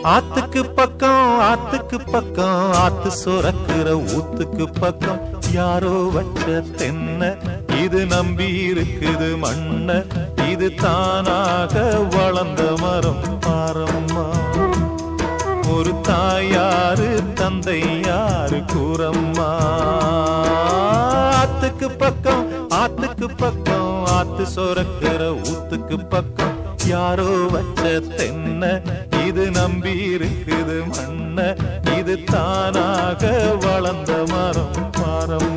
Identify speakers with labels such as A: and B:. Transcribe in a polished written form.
A: ஆத்துக்கு பக்கம் ஆத்துக்கு பக்கம் ஆத்து சுரக்கிற ஊத்துக்கு பக்கம் யாரோ வச்ச தென்ன இது நம்பி இருக்குது மண்ண இது தானாக வளர்ந்த மரம் பாரம்மா ஒரு தாயாரு தந்தை யாரு கூறம்மா ஆத்துக்கு பக்கம் ஆத்துக்கு பக்கம் ஆத்து சுரக்கிற ஊத்துக்கு பக்கம் யாரோ வச்ச தென்ன இது நம்பி இருக்குது மண்ண இது தானாக வளர்ந்த மரம் பாரம்